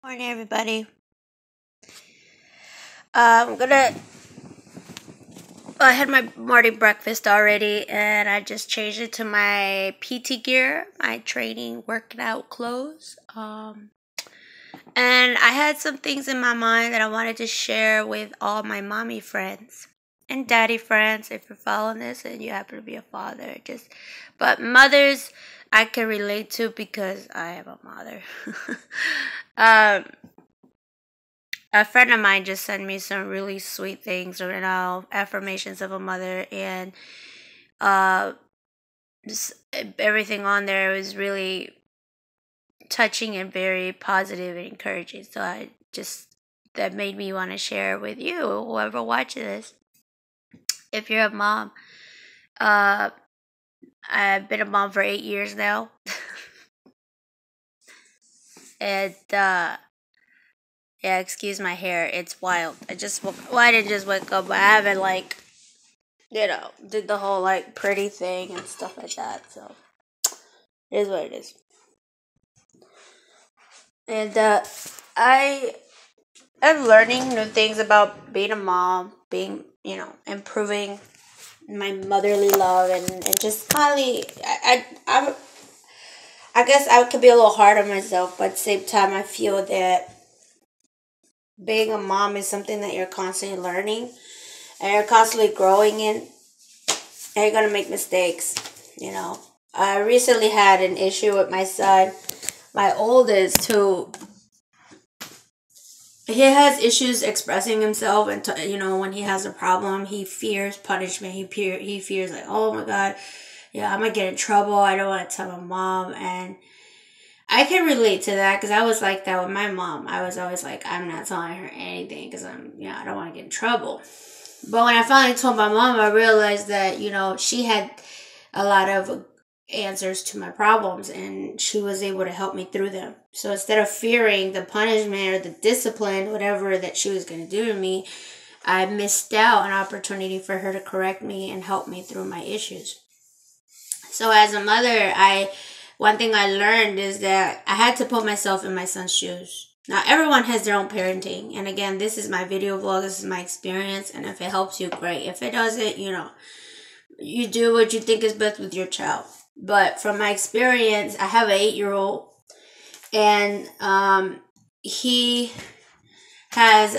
Morning, everybody. I'm gonna. I had my morning breakfast already, and I just changed it to my PT gear, my training working out clothes. And I had some things in my mind that I wanted to share with all my mommy friends and daddy friends. If you're following this and you happen to be a father, but mothers, I can relate to because I am a mother. um, a friend of mine just sent me some really sweet things, affirmations of a mother, and uh, just everything on there was really touching and very positive and encouraging. So that made me want to share with you, whoever watches this. If you're a mom, uh, I've been a mom for 8 years now, and yeah, excuse my hair, it's wild. I didn't just wake up. I haven't did the whole pretty thing and stuff like that. So it is what it is. And I am learning new things about being a mom, improving my motherly love, and just finally, I guess I could be a little hard on myself, but at the same time, I feel that being a mom is something that you're constantly learning and you're constantly growing in, and you're gonna make mistakes. I recently had an issue with my son, my oldest, who he has issues expressing himself, and when he has a problem, he fears punishment. He fears like, oh my god, yeah, I'm gonna get in trouble. I don't want to tell my mom, and I can relate to that because I was like that with my mom. I was always like, I'm not telling her anything because I don't want to get in trouble. But when I finally told my mom, I realized that she had a lot of answers to my problems, and she was able to help me through them. So instead of fearing the punishment or the discipline, whatever that she was going to do to me, I missed out an opportunity for her to correct me and help me through my issues. So as a mother, one thing I learned is that I had to put myself in my son's shoes. Now, everyone has their own parenting. And again, this is my video vlog. This is my experience. And if it helps you, great. If it doesn't, you do what you think is best with your child. But from my experience, I have an 8-year-old. And he has,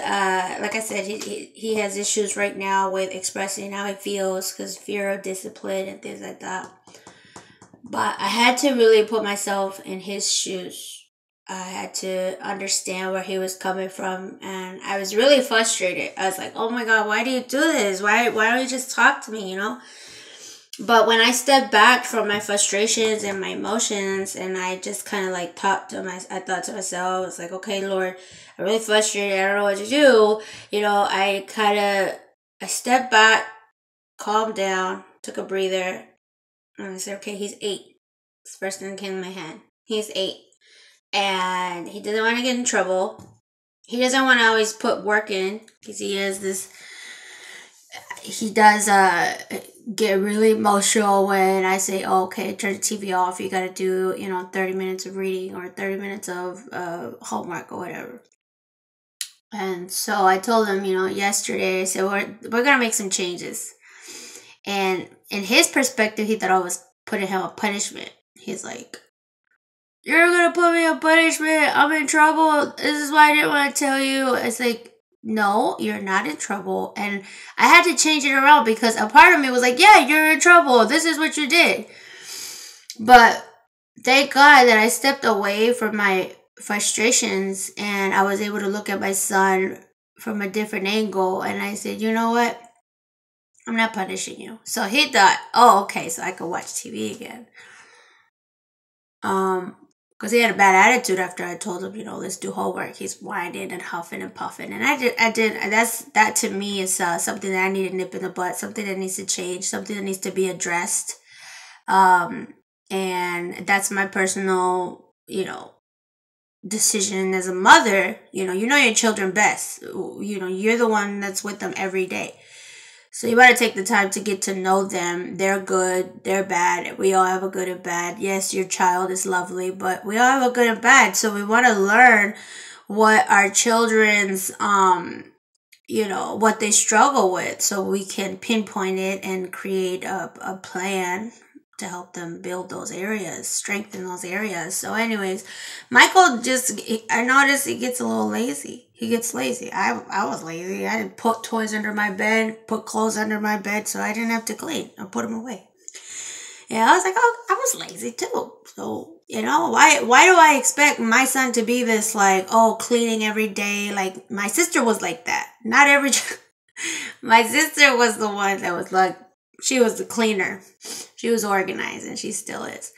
like I said, he has issues right now with expressing how he feels because fear of discipline and things like that. But I had to really put myself in his shoes. I had to understand where he was coming from, and I was really frustrated. I was like, oh my god, why do you do this? Why don't you just talk to me, But when I stepped back from my frustrations and my emotions, and I just kind of I thought to myself, I was like, okay, Lord, I'm really frustrated. I don't know what to do. I stepped back, calmed down, took a breather, and I said, okay, he's 8. It's the first thing that came to my head. He's 8. And he doesn't want to get in trouble. He doesn't want to always put work in because he does get really emotional when I say, oh, okay, turn the TV off. You got to do, 30 minutes of reading or 30 minutes of homework or whatever. And so I told him, yesterday, I said, we're going to make some changes. And in his perspective, he thought I was putting him on punishment. He's like, you're going to put me on punishment. I'm in trouble. This is why I didn't want to tell you. It's like, no, you're not in trouble. And I had to change it around because a part of me was like, yeah, you're in trouble. This is what you did. But thank God that I stepped away from my frustrations and I was able to look at my son from a different angle. And I said, you know what? I'm not punishing you. So he thought, oh, okay, so I could watch TV again. Because he had a bad attitude after I told him, let's do homework. He's whining and huffing and puffing. And that to me is something that I need to nip in the butt, something that needs to change, something that needs to be addressed. And that's my personal, decision as a mother. You know your children best. You're the one that's with them every day. So you better take the time to get to know them. They're good, they're bad. We all have a good and bad. Yes, your child is lovely, but we all have a good and bad. So we want to learn what our children's, what they struggle with, so we can pinpoint it and create a plan to help them build those areas, strengthen those areas. So anyways, Michael I noticed he gets a little lazy. He gets lazy. I was lazy. I didn't put toys under my bed, put clothes under my bed, so I didn't have to clean. I put them away. Yeah, I was like, oh, I was lazy too. So, why do I expect my son to be this, like, oh, cleaning every day? Like, my sister was like that. Not every, my sister was the one that was like, she was the cleaner. She was organized, and she still is.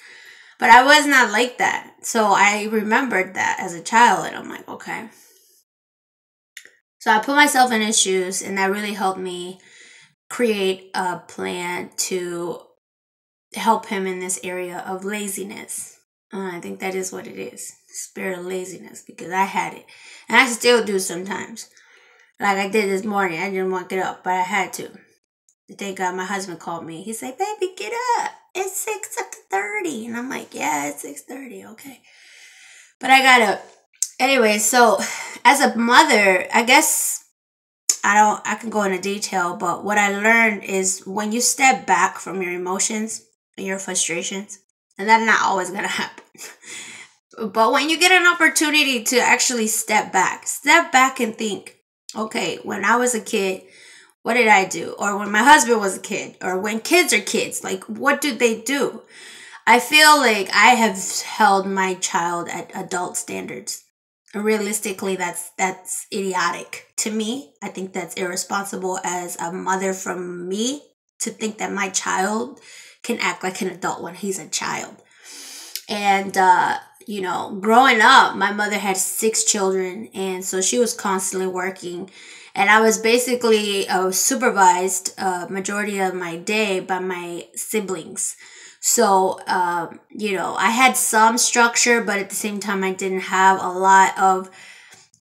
But I was not like that. So I remembered that as a child, and I'm like, okay. So I put myself in his shoes, and that really helped me create a plan to help him in this area of laziness. I think that is what it is. Spirit of laziness, because I had it. And I still do sometimes. Like I did this morning. I didn't want to get up, but I had to. Thank God my husband called me. He said, baby, get up. It's 6:30. And I'm like, yeah, it's 6:30. Okay. But I got up. Anyway, so as a mother, I guess I can go into detail, but what I learned is when you step back from your emotions and your frustrations, and that's not always going to happen. But when you get an opportunity to actually step back and think, okay, when I was a kid, what did I do? Or when my husband was a kid, or when kids are kids, like, what do they do? I feel like I have held my child at adult standards. Realistically, that's idiotic to me. I think that's irresponsible as a mother from me to think that my child can act like an adult when he's a child. And, growing up, my mother had 6 children, and so she was constantly working. And I was basically supervised majority of my day by my siblings. So, I had some structure, but at the same time, I didn't have a lot of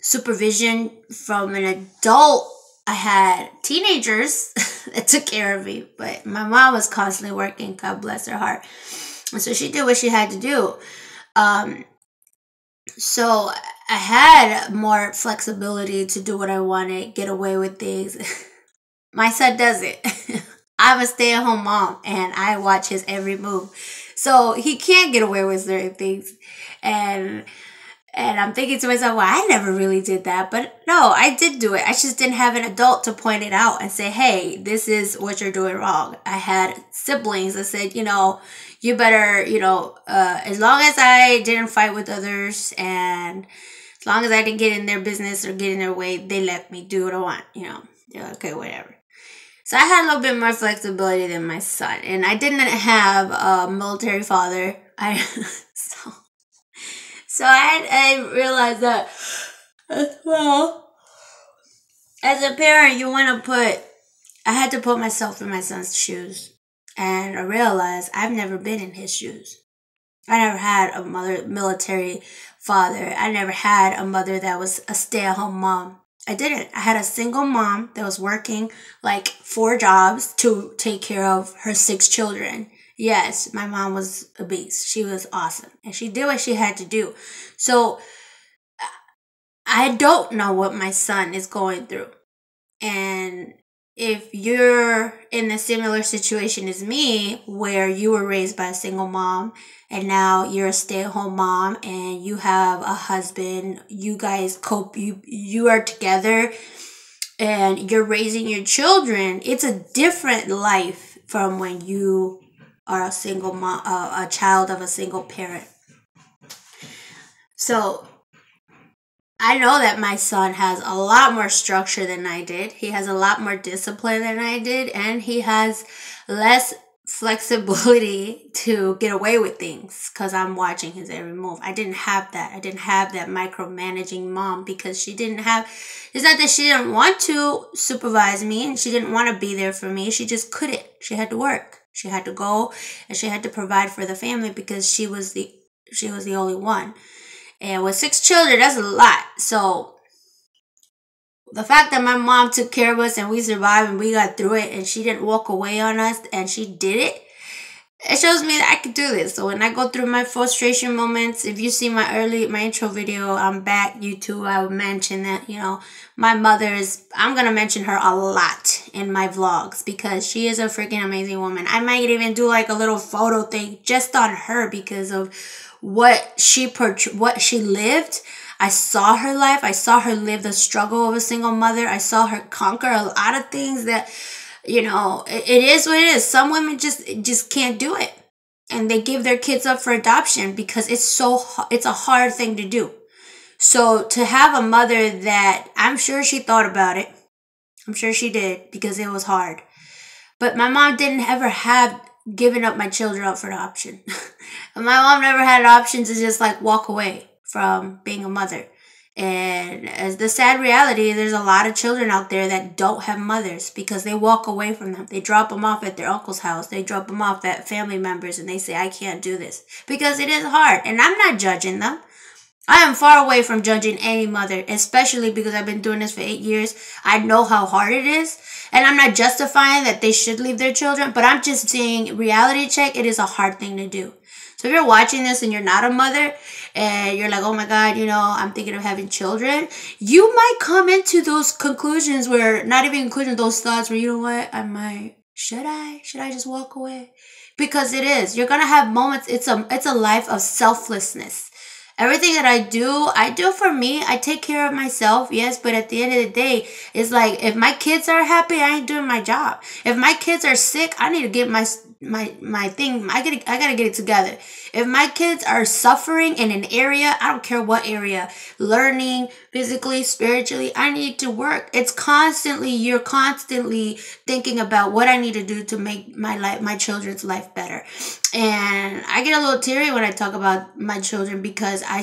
supervision from an adult. I had teenagers that took care of me, but my mom was constantly working, God bless her heart. And so she did what she had to do. So I had more flexibility to do what I wanted, get away with things. My son does it. I'm a stay-at-home mom, and I watch his every move. So he can't get away with certain things. And I'm thinking to myself, well, I never really did that. But no, I did do it. I just didn't have an adult to point it out and say, hey, this is what you're doing wrong. I had siblings that said, you better, as long as I didn't fight with others and as long as I didn't get in their business or get in their way, they let me do what I want, okay, whatever. So I had a little bit more flexibility than my son, and I didn't have a military father. So I realized that as well. As a parent, I had to put myself in my son's shoes. And I realized I've never been in his shoes. I never had a military father. I never had a mother that was a stay-at-home mom. I didn't. I had a single mom that was working like 4 jobs to take care of her 6 children. Yes, my mom was a beast. She was awesome. And she did what she had to do. So I don't know what my son is going through. And if you're in a similar situation as me, where you were raised by a single mom and now you're a stay-at-home mom and you have a husband, you guys cope, you are together and you're raising your children, it's a different life from when you are a single mom, a child of a single parent. So I know that my son has a lot more structure than I did. He has a lot more discipline than I did. And he has less flexibility to get away with things because I'm watching his every move. I didn't have that. I didn't have that micromanaging mom because she didn't have... It's not that she didn't want to supervise me and she didn't want to be there for me. She just couldn't. She had to work. She had to go and she had to provide for the family because she was the only one. And with 6 children, that's a lot. So the fact that my mom took care of us and we survived and we got through it and she didn't walk away on us and she did it, it shows me that I could do this. So when I go through my frustration moments, if you see my intro video, I'm back, YouTube, I would mention that, you know, my mother is, I'm going to mention her a lot in my vlogs because she is a freaking amazing woman. I might even do like a little photo thing just on her because of what she lived. I saw her life. I saw her live the struggle of a single mother. I saw her conquer a lot of things that, you know, it is what it is. Some women just can't do it. And they give their kids up for adoption because it's a hard thing to do. So to have a mother that, I'm sure she thought about it. I'm sure she did because it was hard. But my mom didn't ever have given up my children up for adoption. My mom never had an option to just like walk away from being a mother. And as the sad reality, there's a lot of children out there that don't have mothers because they walk away from them. They drop them off at their uncle's house. They drop them off at family members and they say, I can't do this because it is hard. And I'm not judging them. I am far away from judging any mother, especially because I've been doing this for 8 years. I know how hard it is. And I'm not justifying that they should leave their children, but I'm just saying reality check. It is a hard thing to do. So if you're watching this and you're not a mother and you're like, oh my God, you know, I'm thinking of having children, you might come into those conclusions where, not even conclusions, those thoughts where, you know what, should I just walk away? Because it is. You're going to have moments. It's a life of selflessness. Everything that I do for me. I take care of myself, yes, but at the end of the day, it's like, if my kids are happy, I ain't doing my job. If my kids are sick, I need to get my thing. I gotta get it together. If my kids are suffering in an area, I don't care what area, learning, physically, spiritually, I need to work. You're constantly thinking about what I need to do to make my children's life better. And I get a little teary when I talk about my children because I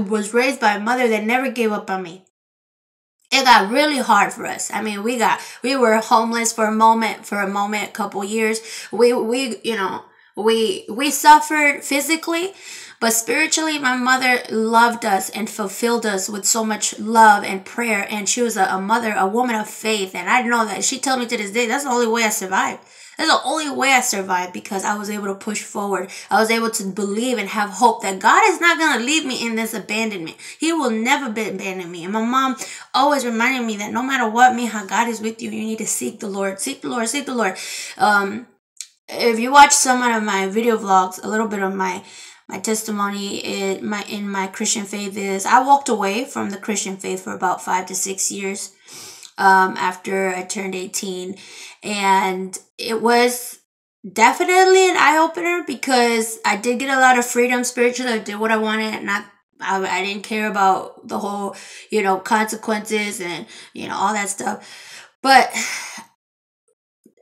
was raised by a mother that never gave up on me. It got really hard for us. I mean, we were homeless for a moment, couple years. We suffered physically, but spiritually, my mother loved us and fulfilled us with so much love and prayer. And she was a woman of faith. And I know that she told me to this day, that's the only way I survived. That's the only way I survived because I was able to push forward. I was able to believe and have hope that God is not going to leave me in this abandonment. He will never abandon me. And my mom always reminded me that no matter what, Mija, God is with you. You need to seek the Lord. Seek the Lord. Seek the Lord. If you watch some of my video vlogs, a little bit of my testimony in my Christian faith is I walked away from the Christian faith for about 5 to 6 years. After I turned 18, and it was definitely an eye-opener because I did get a lot of freedom spiritually. I did what I wanted, and I didn't care about the whole, you know, consequences and, you know, all that stuff. But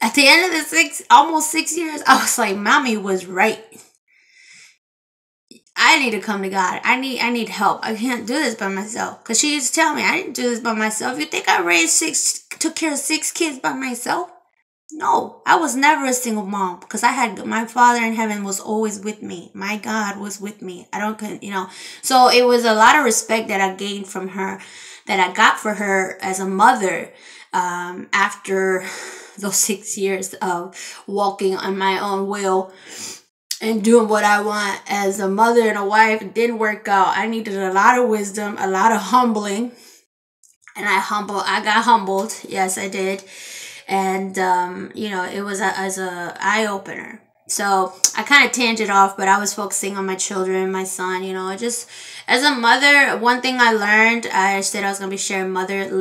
at the end of the almost 6 years, I was like, Mommy was right. I need to come to God. I need help. I can't do this by myself. Because she used to tell me, I didn't do this by myself. You think I took care of 6 kids by myself? No, I was never a single mom. Because I had, my Father in heaven was always with me. My God was with me. So it was a lot of respect that I gained from her, that I got for her as a mother, after those 6 years of walking on my own will and doing what I want as a mother and a wife. It didn't work out. I needed a lot of wisdom, a lot of humbling. And I got humbled. Yes, I did. And, it was as a eye-opener. So I kind of tangent off, but I was focusing on my children, my son, just as a mother. One thing I learned, I said I was going to be sharing mother's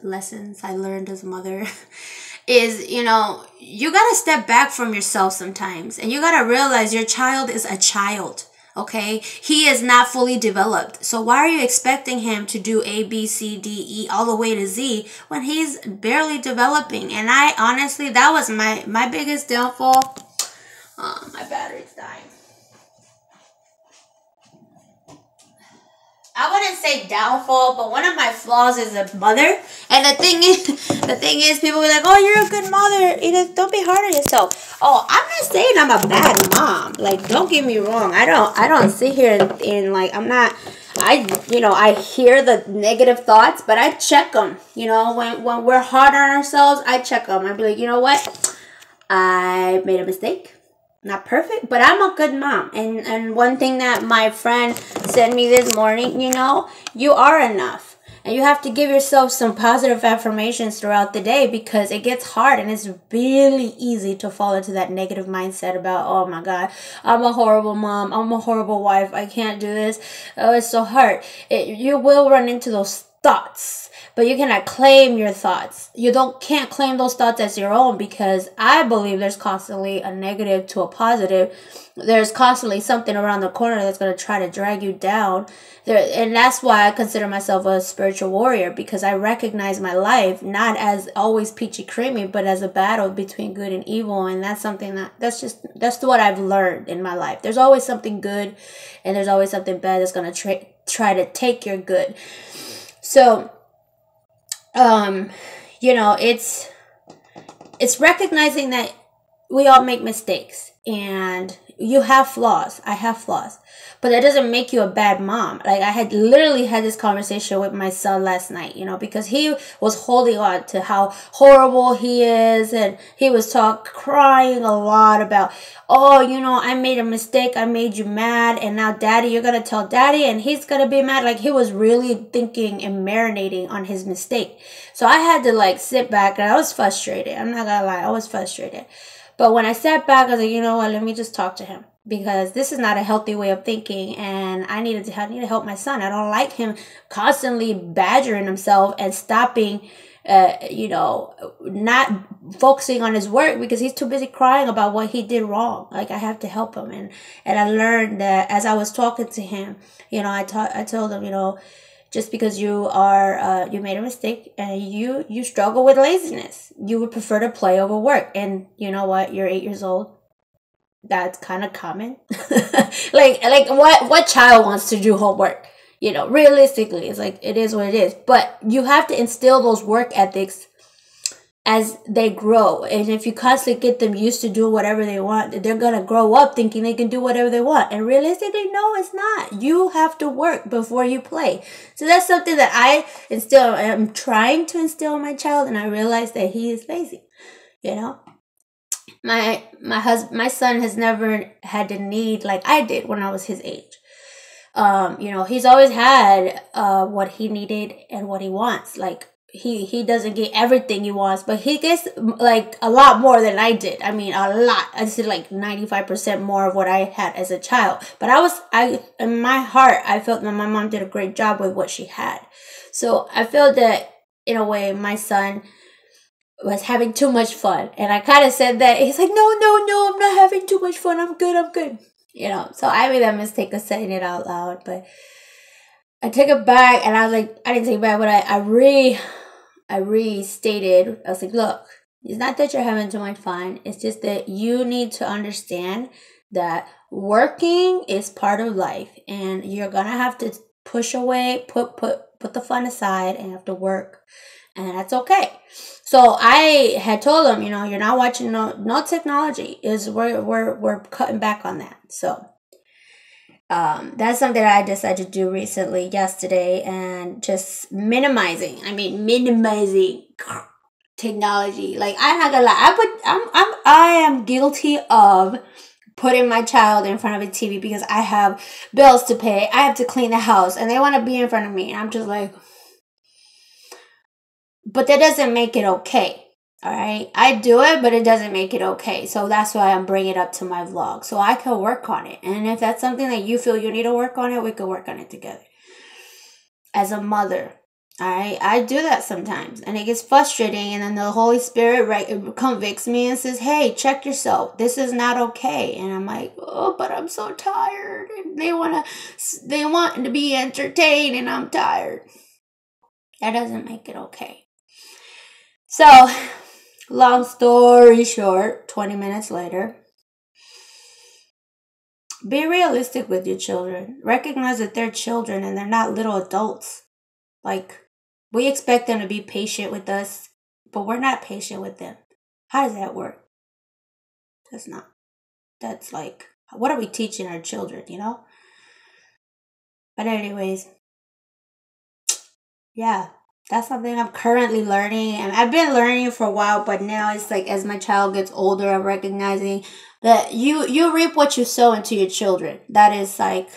lessons I learned as a mother. Is, you got to step back from yourself sometimes. And you got to realize your child is a child, okay? He is not fully developed. So why are you expecting him to do A, B, C, D, E, all the way to Z when he's barely developing? And I honestly, that was my biggest downfall. My battery's dying. I wouldn't say downfall, but one of my flaws is a mother. And the thing is, people be like, "Oh, you're a good mother. Edith, don't be hard on yourself." Oh, I'm not saying I'm a bad mom. Like, don't get me wrong. I don't sit here and like, I'm not. I hear the negative thoughts, but I check them. When we're hard on ourselves, I check them. I be like, you know what? I made a mistake. Not perfect, but I'm a good mom. And one thing that my friend said me this morning, you are enough. And you have to give yourself some positive affirmations throughout the day, because it gets hard and it's really easy to fall into that negative mindset about, oh my God, I'm a horrible mom. I'm a horrible wife. I can't do this. Oh, it's so hard. You will run into those thoughts, but you cannot claim your thoughts. You can't claim those thoughts as your own, because I believe there's constantly a negative to a positive. There's constantly something around the corner that's going to try to drag you down. And that's why I consider myself a spiritual warrior, because I recognize my life not as always peachy creamy, but as a battle between good and evil. And that's something that's what I've learned in my life. There's always something good and there's always something bad that's going to try to take your good. So, it's recognizing that we all make mistakes and you have flaws. I have flaws, but that doesn't make you a bad mom. Like, I had literally had this conversation with my son last night, because he was holding on to how horrible he is. And he was crying a lot about, oh, I made a mistake. I made you mad. And now daddy, you're going to tell daddy and he's going to be mad. Like, he was really thinking and marinating on his mistake. So I had to sit back, and I was frustrated. I'm not going to lie. I was frustrated. But when I sat back, I was like, you know what, let me just talk to him, because this is not a healthy way of thinking, and I need to help my son. I don't like him constantly badgering himself and stopping, not focusing on his work because he's too busy crying about what he did wrong. Like, I have to help him. And I learned that as I was talking to him, I told him, just because you made a mistake and you struggle with laziness, you would prefer to play over work. And you know what? You're 8 years old. That's kind of common. like what child wants to do homework? Realistically, it's like, it is what it is. But you have to instill those work ethics as they grow. And if you constantly get them used to do whatever they want, they're going to grow up thinking they can do whatever they want. And realistically, no, it's not. You have to work before you play. So that's something that I'm trying to instill in my child. And I realize that he is lazy. My son has never had the need like I did when I was his age. He's always had what he needed and what he wants. Like, he doesn't get everything he wants, but he gets a lot more than I did. I mean, a lot. I said 95% more of what I had as a child. But in my heart, I felt that my mom did a great job with what she had. So I feel that in a way, my son was having too much fun. And I kind of said that. He's like, no, I'm not having too much fun. I'm good. So I made that mistake of saying it out loud, but I took it back, and I was like, I didn't take it back, but I restated. I was like, look, it's not that you're having too much fun. It's just that you need to understand that working is part of life, and you're going to have to push away, put the fun aside, and have to work, and that's okay. So I had told him, you're not watching no technology. We're cutting back on that. So that's something that I decided to do recently, yesterday, and just minimizing technology. Like, I'm not gonna lie, I am guilty of putting my child in front of a TV because I have bills to pay. I have to clean the house, and they want to be in front of me. I'm just like, but that doesn't make it okay. All right. I do it, but it doesn't make it okay. So that's why I'm bringing it up to my vlog. So I can work on it. And if that's something that you feel you need to work on it, we can work on it together. As a mother. All right. I do that sometimes. And it gets frustrating. And then the Holy Spirit convicts me and says, hey, check yourself. This is not okay. And I'm like, oh, but I'm so tired. And they want to be entertained, and I'm tired. That doesn't make it okay. So, long story short, 20 minutes later, be realistic with your children. Recognize that they're children and they're not little adults. Like, we expect them to be patient with us, but we're not patient with them. How does that work? That's like, what are we teaching our children, But anyways, yeah. That's something I'm currently learning, and I've been learning for a while, but now it's like as my child gets older, I'm recognizing that you reap what you sow into your children. That is like,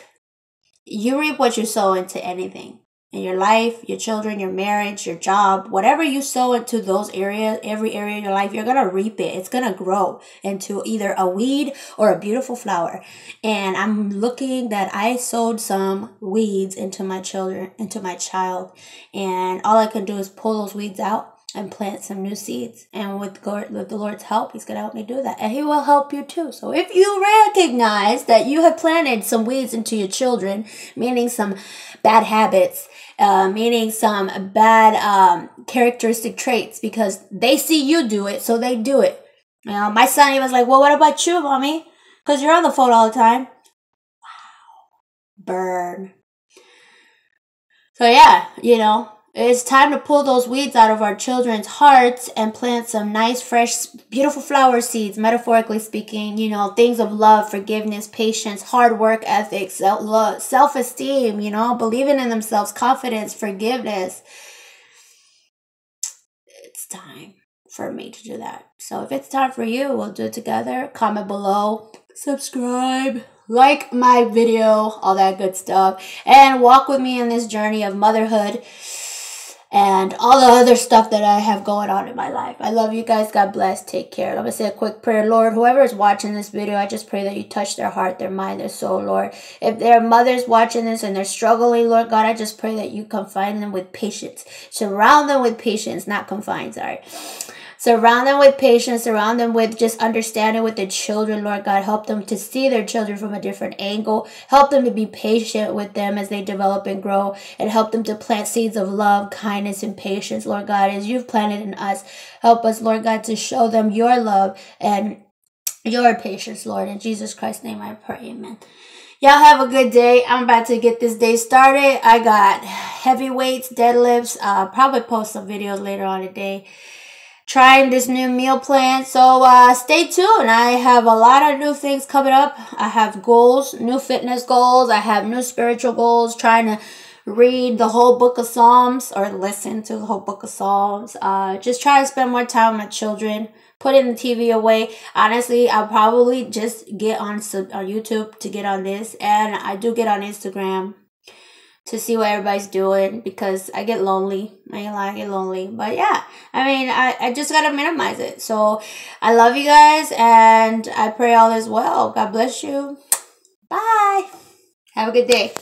you reap what you sow into anything in your life, your children, your marriage, your job, whatever you sow into those areas, every area in your life, you're going to reap it. It's going to grow into either a weed or a beautiful flower. And I'm looking that I sowed some weeds into my children, into my child. And all I can do is pull those weeds out and plant some new seeds. And with the Lord's help, He's going to help me do that. And He will help you too. So if you recognize that you have planted some weeds into your children, meaning some bad habits, meaning some bad characteristic traits, because they see you do it, so they do it. You know, my son, he was like, well, what about you, mommy? Because you're on the phone all the time. Wow. Burn. So yeah, you know, it's time to pull those weeds out of our children's hearts and plant some nice, fresh, beautiful flower seeds, metaphorically speaking, you know, things of love, forgiveness, patience, hard work ethics, self-esteem, you know, believing in themselves, confidence, forgiveness. It's time for me to do that. So if it's time for you, we'll do it together. Comment below, subscribe, like my video, all that good stuff, and walk with me in this journey of motherhood and all the other stuff that I have going on in my life. I love you guys. God bless. Take care. I'm going to say a quick prayer. Lord, whoever is watching this video, I just pray that you touch their heart, their mind, their soul, Lord. If there are mothers watching this and they're struggling, Lord God, I just pray that you confine them with patience. Surround them with patience, not confine, sorry. Surround them with patience. Surround them with just understanding with their children, Lord God. Help them to see their children from a different angle. Help them to be patient with them as they develop and grow. And help them to plant seeds of love, kindness, and patience, Lord God, as you've planted in us. Help us, Lord God, to show them your love and your patience, Lord. In Jesus Christ's name I pray, amen. Y'all have a good day. I'm about to get this day started. I got heavy weights, deadlifts. Probably post some videos later on today. Trying this new meal plan, so stay tuned. I have a lot of new things coming up. I have goals, new fitness goals. I have new spiritual goals. Trying to read the whole book of Psalms or listen to the whole book of Psalms. Just try to spend more time with my children. Putting the TV away. Honestly, I'll probably just get on YouTube to get on this, and I do get on Instagram to see what everybody's doing, because I get lonely. I ain't lying, I get lonely. But yeah, I mean, I just gotta minimize it. So I love you guys, and I pray all is well. God bless you. Bye. Have a good day.